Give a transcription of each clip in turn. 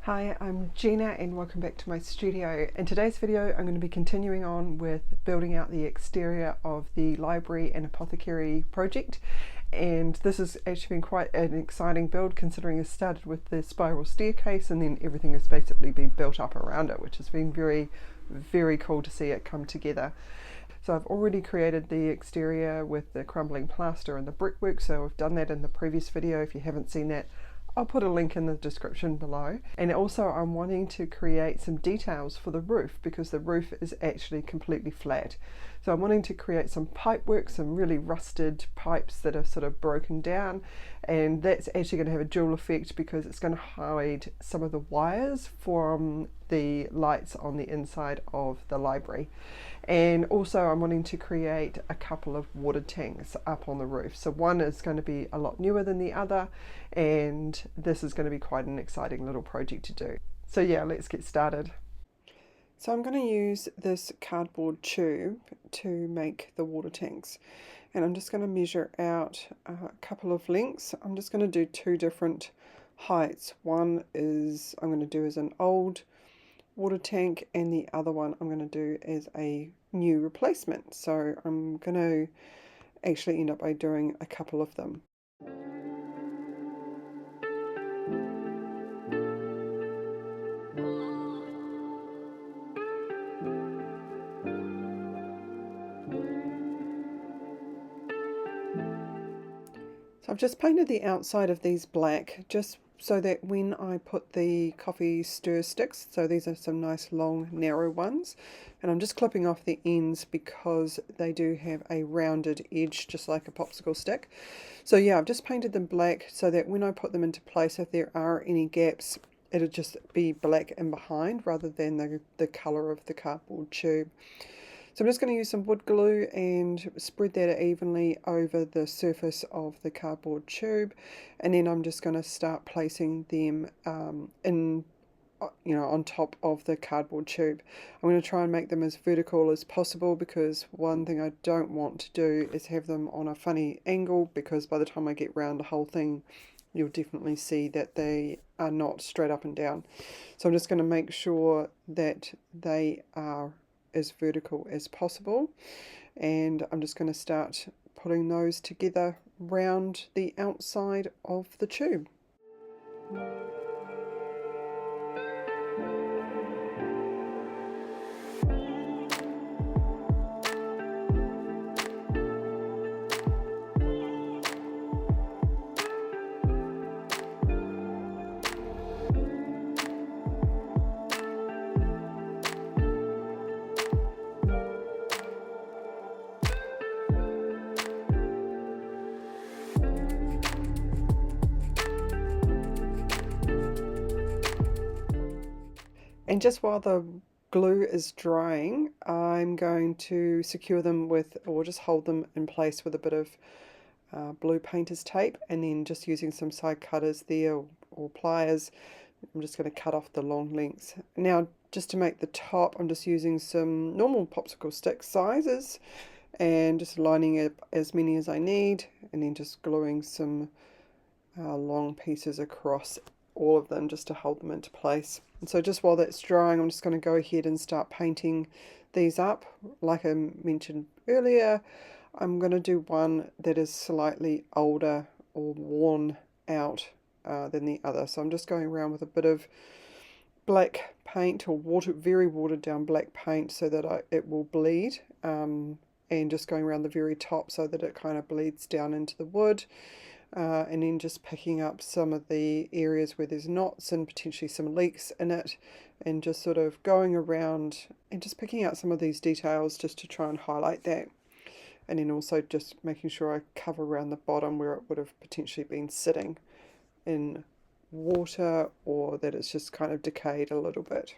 Hi, I'm Gina and welcome back to my studio. In today's video I'm going to be continuing on with building out the exterior of the library and apothecary project, and this has actually been quite an exciting build considering it started with the spiral staircase and then everything has basically been built up around it, which has been very cool to see it come together. So I've already created the exterior with the crumbling plaster and the brickwork, so I've done that in the previous video. If you haven't seen that, I'll put a link in the description below. And also I'm wanting to create some details for the roof because the roof is actually completely flat. So I'm wanting to create some pipe work, some really rusted pipes that are sort of broken down, and that's actually going to have a dual effect because it's going to hide some of the wires from the lights on the inside of the library. And also I'm wanting to create a couple of water tanks up on the roof. So one is going to be a lot newer than the other, and this is going to be quite an exciting little project to do. So yeah, let's get started. So I'm going to use this cardboard tube to make the water tanks, and I'm just going to measure out a couple of lengths. I'm just going to do two different heights. One is I'm going to do as an old water tank, and the other one I'm going to do as a new replacement. So I'm going to actually end up by doing a couple of them. So I've just painted the outside of these black just so that when I put the coffee stir sticks, so these are some nice long narrow ones, and I'm just clipping off the ends because they do have a rounded edge just like a popsicle stick. So yeah, I've just painted them black so that when I put them into place, if there are any gaps, it'll just be black in behind rather than the colour of the cardboard tube. So I'm just going to use some wood glue and spread that evenly over the surface of the cardboard tube, and then I'm just going to start placing them on top of the cardboard tube. I'm going to try and make them as vertical as possible because one thing I don't want to do is have them on a funny angle, because by the time I get round the whole thing you'll definitely see that they are not straight up and down. So I'm just going to make sure that they are as vertical as possible, and I'm just going to start putting those together round the outside of the tube. And just while the glue is drying, I'm going to secure them with, or just hold them in place with a bit of blue painter's tape, and then just using some side cutters there or pliers, I'm just going to cut off the long lengths. Now just to make the top, I'm just using some normal popsicle stick sizes and just lining up as many as I need, and then just gluing some long pieces across all of them just to hold them into place. And so just while that's drying, I'm just going to go ahead and start painting these up. Like I mentioned earlier, I'm going to do one that is slightly older or worn out than the other. So I'm just going around with a bit of black paint, or very watered down black paint, so that it will bleed, and just going around the very top so that it kind of bleeds down into the wood. And then just picking up some of the areas where there's knots and potentially some leaks in it, and just sort of going around and just picking out some of these details just to try and highlight that. And then also just making sure I cover around the bottom where it would have potentially been sitting in water, or that it's just kind of decayed a little bit.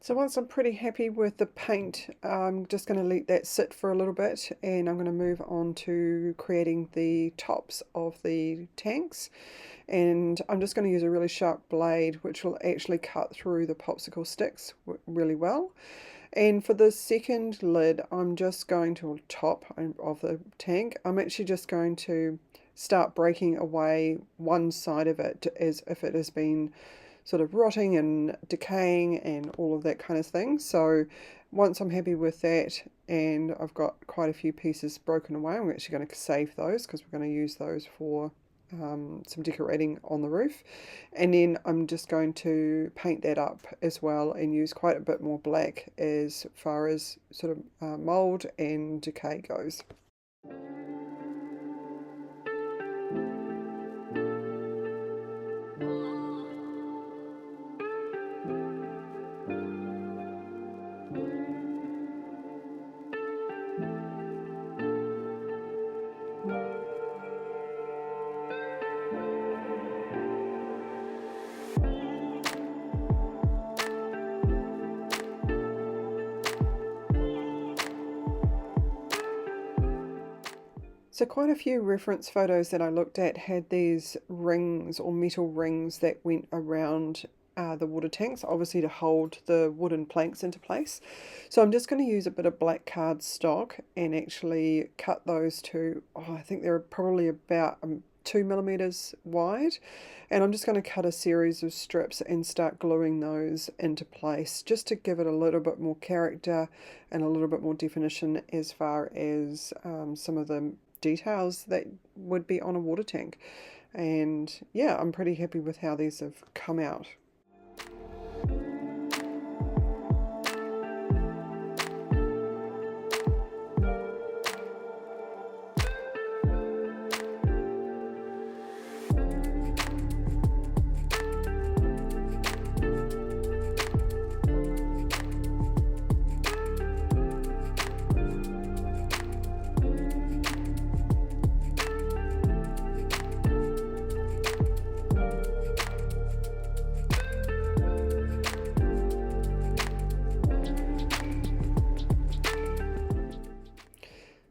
So once I'm pretty happy with the paint, I'm just going to let that sit for a little bit, and I'm going to move on to creating the tops of the tanks. And I'm just going to use a really sharp blade which will actually cut through the popsicle sticks really well. And for the second lid, I'm just going to top of the tank, I'm actually just going to start breaking away one side of it as if it has been sort of rotting and decaying and all of that kind of thing. So once I'm happy with that and I've got quite a few pieces broken away, I'm actually going to save those because we're going to use those for some decorating on the roof. And then I'm just going to paint that up as well and use quite a bit more black as far as sort of mold and decay goes. So quite a few reference photos that I looked at had these rings or metal rings that went around the water tanks, obviously to hold the wooden planks into place. So I'm just going to use a bit of black cardstock and actually cut those to, I think they're probably about 2 mm wide, and I'm just going to cut a series of strips and start gluing those into place just to give it a little bit more character and a little bit more definition as far as some of the details that would be on a water tank. And yeah, I'm pretty happy with how these have come out.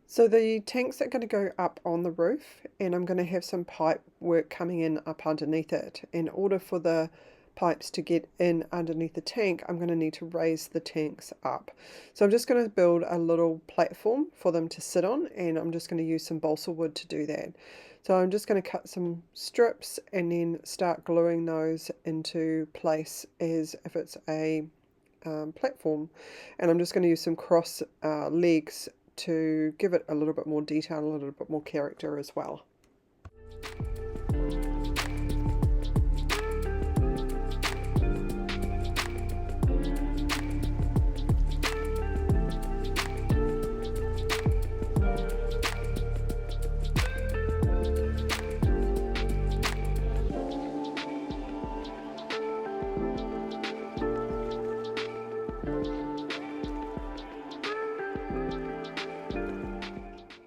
So the tanks are going to go up on the roof, and I'm going to have some pipe work coming in up underneath it. In order for the pipes to get in underneath the tank, I'm going to need to raise the tanks up. So I'm just going to build a little platform for them to sit on, and I'm just going to use some balsa wood to do that. So I'm just going to cut some strips and then start gluing those into place as if it's a platform. And I'm just going to use some cross legs to give it a little bit more detail, a little bit more character as well.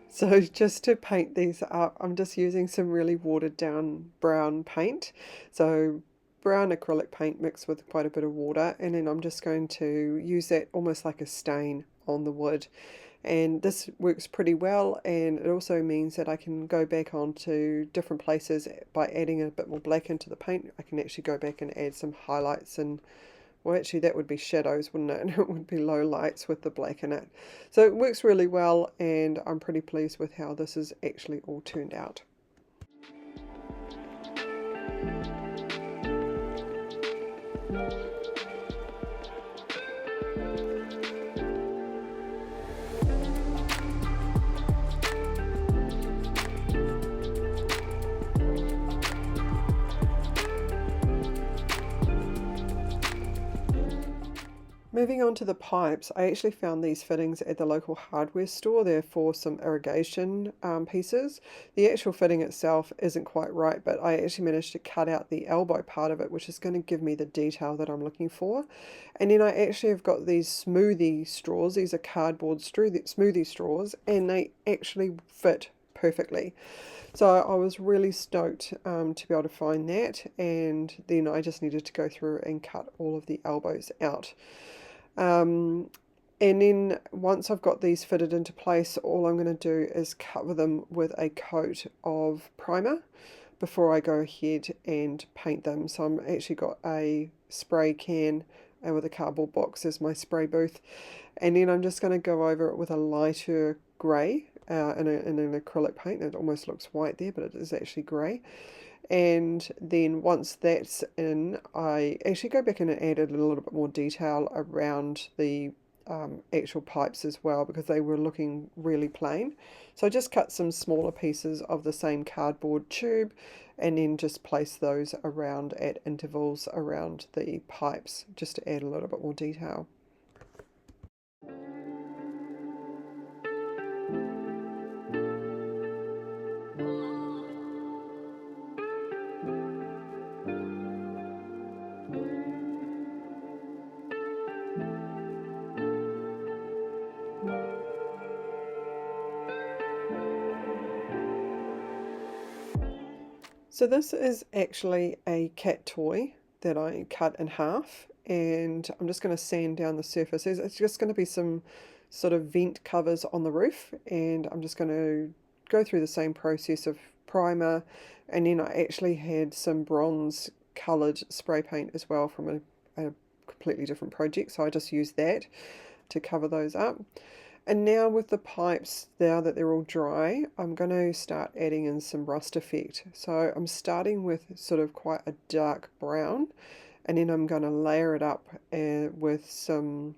So just to paint these up, I'm just using some really watered down brown paint. So brown acrylic paint mixed with quite a bit of water, and then I'm just going to use that almost like a stain on the wood. And this works pretty well, and it also means that I can go back onto different places by adding a bit more black into the paint. I can actually go back and add some highlights, and well, actually that would be shadows, wouldn't it? It would be low lights with the black in it. So it works really well, and I'm pretty pleased with how this is actually all turned out. Moving on to the pipes, I actually found these fittings at the local hardware store. They're for some irrigation pieces. The actual fitting itself isn't quite right, but I actually managed to cut out the elbow part of it, which is going to give me the detail that I'm looking for. And then I actually have got these smoothie straws. These are cardboard smoothie straws, and they actually fit perfectly. So I was really stoked to be able to find that, and then I just needed to go through and cut all of the elbows out. And then once I've got these fitted into place, all I'm going to do is cover them with a coat of primer before I go ahead and paint them. So I'm actually got a spray can and with a cardboard box as my spray booth. And then I'm just going to go over it with a lighter grey in an acrylic paint. It almost looks white there, but it is actually grey. And then once that's in, I actually go back in and added a little bit more detail around the actual pipes as well, because they were looking really plain. So I just cut some smaller pieces of the same cardboard tube and then just place those around at intervals around the pipes just to add a little bit more detail. So this is actually a cat toy that I cut in half, and I'm just going to sand down the surface. It's just going to be some sort of vent covers on the roof, and I'm just going to go through the same process of primer, and then I actually had some bronze coloured spray paint as well from a completely different project, so I just used that to cover those up. And now with the pipes, now that they're all dry, I'm going to start adding in some rust effect. So I'm starting with sort of quite a dark brown, and then I'm going to layer it up with some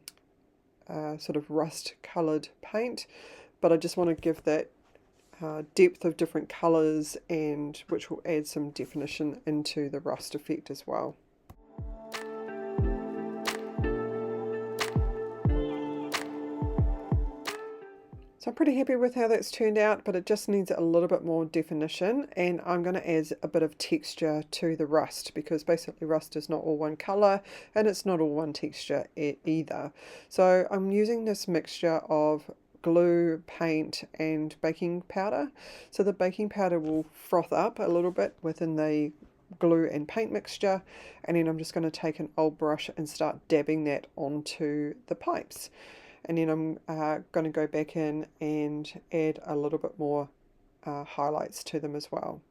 sort of rust coloured paint. But I just want to give that depth of different colours, and which will add some definition into the rust effect as well. So I'm pretty happy with how that's turned out, but it just needs a little bit more definition, and I'm going to add a bit of texture to the rust, because basically rust is not all one colour and it's not all one texture either. So I'm using this mixture of glue, paint and baking powder. So the baking powder will froth up a little bit within the glue and paint mixture, and then I'm just going to take an old brush and start dabbing that onto the pipes. And then I'm going to go back in and add a little bit more highlights to them as well.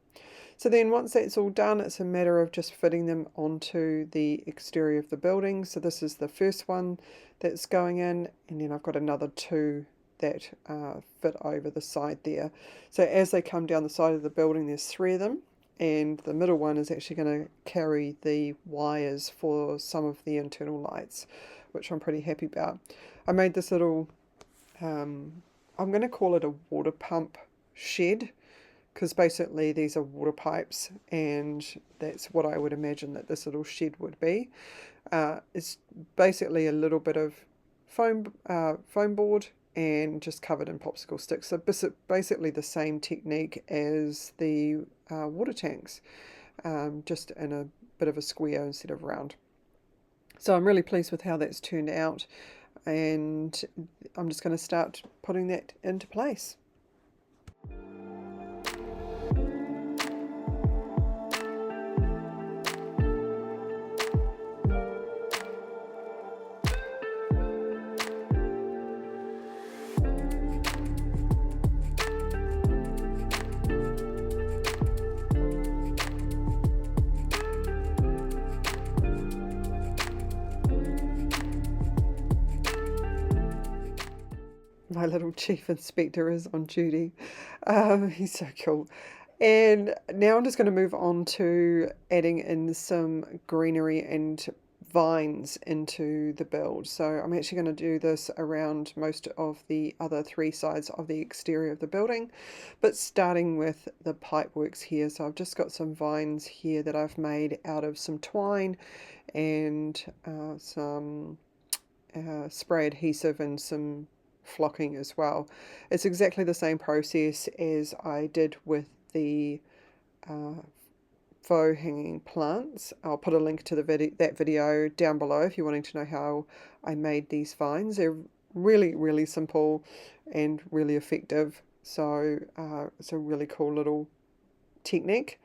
So then once that's all done, it's a matter of just fitting them onto the exterior of the building. So this is the first one that's going in, and then I've got another two that fit over the side there. So as they come down the side of the building, there's three of them, and the middle one is actually going to carry the wires for some of the internal lights, which I'm pretty happy about. I made this little, I'm going to call it a water pump shed, because basically these are water pipes, and that's what I would imagine that this little shed would be. It's basically a little bit of foam board and just covered in popsicle sticks. So basically the same technique as the water tanks, just in a bit of a square instead of round. So I'm really pleased with how that's turned out, and I'm just going to start putting that into place. My little chief inspector is on duty. He's so cool. And now I'm just going to move on to adding in some greenery and vines into the build. So I'm actually going to do this around most of the other three sides of the exterior of the building, but starting with the pipe works here. So I've just got some vines here that I've made out of some twine and some spray adhesive and some flocking as well. It's exactly the same process as I did with the faux hanging plants. I'll put a link to that video down below if you're wanting to know how I made these vines. They're really simple and really effective, so it's a really cool little technique.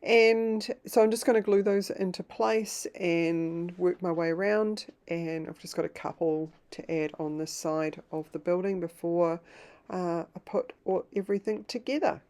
And so I'm just going to glue those into place and work my way around, and I've just got a couple to add on this side of the building before I put everything together.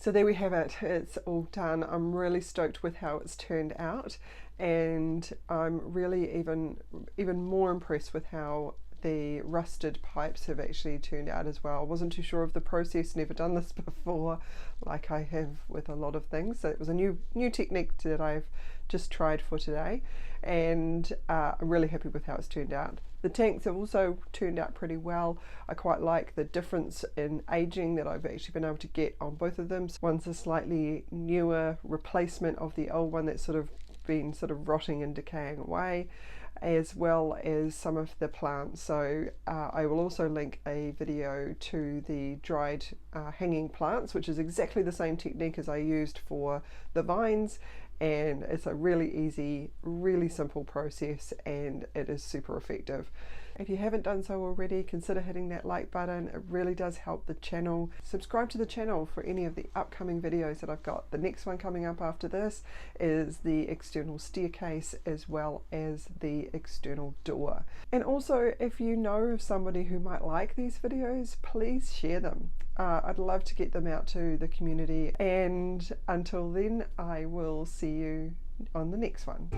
So there we have it, it's all done. I'm really stoked with how it's turned out, and I'm really even more impressed with how the rusted pipes have actually turned out as well. I wasn't too sure of the process, never done this before like I have with a lot of things, so it was a new technique that I've just tried for today, and I'm really happy with how it's turned out. The tanks have also turned out pretty well. I quite like the difference in aging that I've actually been able to get on both of them. One's a slightly newer replacement of the old one that's been rotting and decaying away, as well as some of the plants. So I will also link a video to the dried hanging plants, which is exactly the same technique as I used for the vines, and it's a really easy, really simple process, and it is super effective. If you haven't done so already, consider hitting that like button. It really does help the channel. Subscribe to the channel for any of the upcoming videos that I've got. The next one coming up after this is the external staircase as well as the external door. And also, if you know of somebody who might like these videos, please share them. I'd love to get them out to the community, and until then I will see you on the next one.